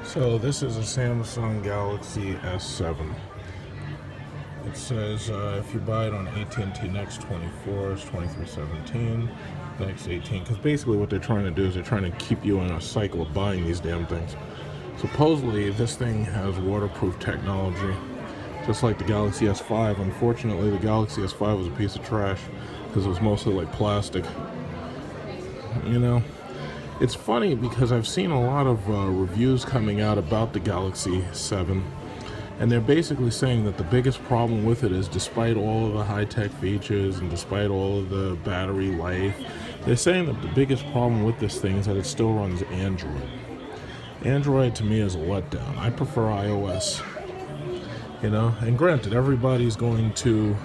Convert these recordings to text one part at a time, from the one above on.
So this is a Samsung Galaxy S7. It says if you buy it on AT&T Next 24, it's 2317, Next 18. Because basically what they're trying to do is they're trying to keep you in a cycle of buying these damn things. Supposedly this thing has waterproof technology, just like the Galaxy S5. Unfortunately, the Galaxy S5 was a piece of trash because it was mostly like plastic. You know, it's funny because I've seen a lot of reviews coming out about the Galaxy 7, and they're basically saying that the biggest problem with it is, despite all of the high-tech features and despite all of the battery life, they're saying that the biggest problem with this thing is that it still runs Android. Android to me is a letdown. I prefer iOS. You know, and granted, everybody's going to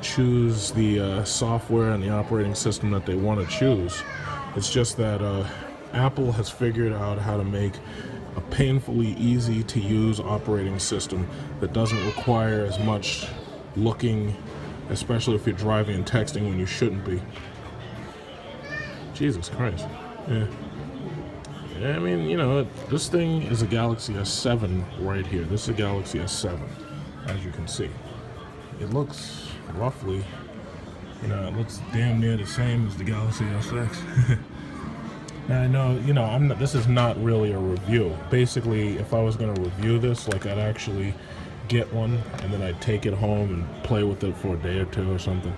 choose the software and the operating system that they want to choose. It's just that Apple has figured out how to make a painfully easy to use operating system that doesn't require as much looking, especially if you're driving and texting when you shouldn't be. Jesus Christ. Yeah. I mean, you know, this thing is a Galaxy S7 right here. This is a Galaxy S7, as you can see. It looks roughly, you know, it looks damn near the same as the Galaxy S6. Now I know, you know, this is not really a review. Basically, if I was going to review this, like, I'd actually get one and then I'd take it home and play with it for a day or two or something.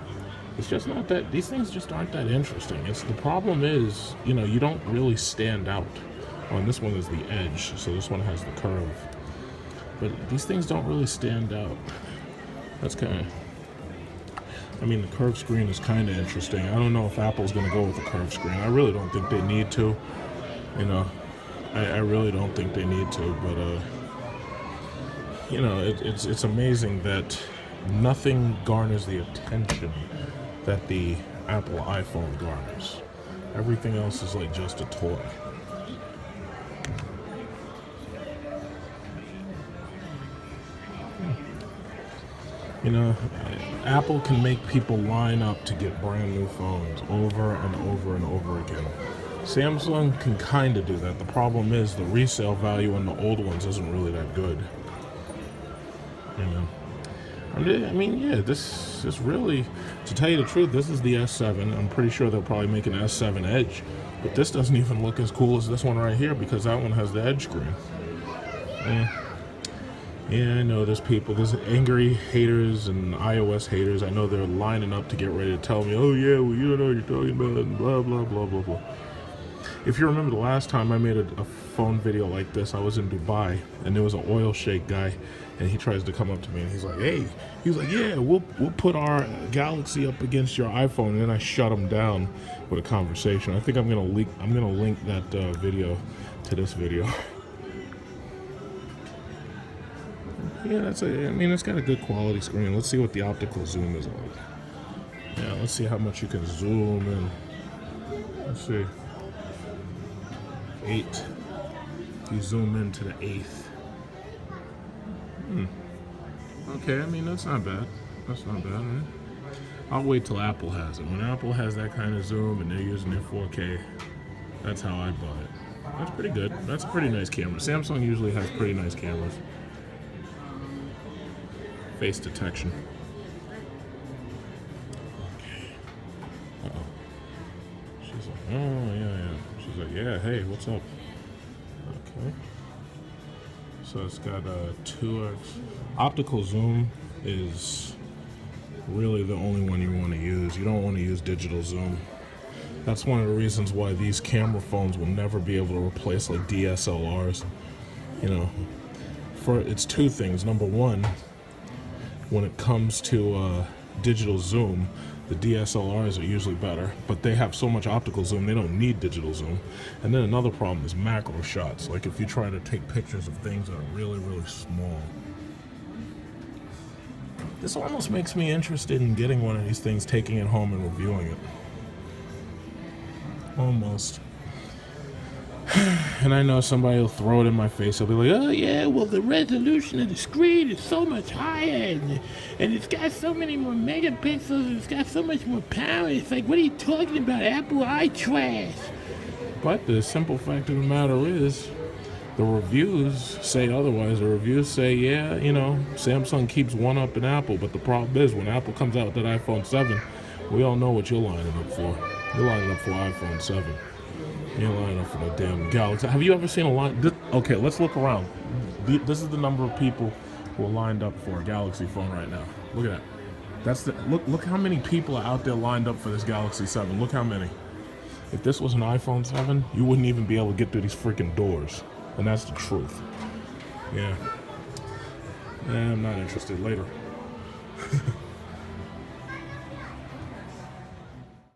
It's just not that, these things just aren't that interesting. The problem is, you know, you don't really stand out. Oh, and this one is the edge, so this one has the curve. But these things don't really stand out. That's kind of, I mean, the curved screen is kind of interesting. I don't know if Apple's going to go with the curved screen. I really don't think they need to. You know, I really don't think they need to. But, you know, it's amazing that nothing garners the attention that the Apple iPhone garners. Everything else is like just a toy. You know, Apple can make people line up to get brand new phones over and over and over again. Samsung can kind of do that. The problem is the resale value on the old ones isn't really that good. You know, I mean, yeah, this is really, to tell you the truth, this is the S7. I'm pretty sure they'll probably make an S7 Edge, but this doesn't even look as cool as this one right here because that one has the Edge screen. Yeah, I know there's angry haters and iOS haters. I know they're lining up to get ready to tell me, oh yeah, well, you don't know what you're talking about, and blah, blah, blah, blah, blah. If you remember the last time I made a phone video like this, I was in Dubai, and there was an oil shake guy, and he tries to come up to me, and he's like, hey, yeah, we'll put our Galaxy up against your iPhone, and then I shut him down with a conversation. I think I'm gonna link that video to this video. Yeah, I mean, it's got a good quality screen. Let's see what the optical zoom is like. Yeah, let's see how much you can zoom in. Let's see. 8. If you zoom into the 8th. Okay, I mean, that's not bad. That's not bad, right? I'll wait till Apple has it. When Apple has that kind of zoom and they're using their 4K, that's how I buy it. That's pretty good. That's a pretty nice camera. Samsung usually has pretty nice cameras. Face detection. Okay. Uh-oh. She's like, oh, yeah. She's like, yeah, hey, what's up? Okay. So it's got 2x. Optical zoom is really the only one you want to use. You don't want to use digital zoom. That's one of the reasons why these camera phones will never be able to replace like DSLRs. You know, it's two things. Number one, when it comes to digital zoom, the DSLRs are usually better, but they have so much optical zoom, they don't need digital zoom. And then another problem is macro shots, like if you try to take pictures of things that are really, really small. This almost makes me interested in getting one of these things, taking it home and reviewing it. Almost. And I know somebody will throw it in my face. They'll be like, oh yeah, well the resolution of the screen is so much higher, and it's got so many more megapixels, it's got so much more power. It's like, what are you talking about? Apple eye trash. But the simple fact of the matter is, The reviews say otherwise. The reviews say, yeah, you know, Samsung keeps one up in Apple, but the problem is when Apple comes out with that iPhone 7, we all know what you're lining up for. You're lining up for iPhone 7. You're lining up for the damn Galaxy. Have you ever seen a line? Okay, let's look around. This is the number of people who are lined up for a Galaxy phone right now. Look at that. Look how many people are out there lined up for this Galaxy 7. Look how many. If this was an iPhone 7, you wouldn't even be able to get through these freaking doors. And that's the truth. Yeah. I'm not interested. Later.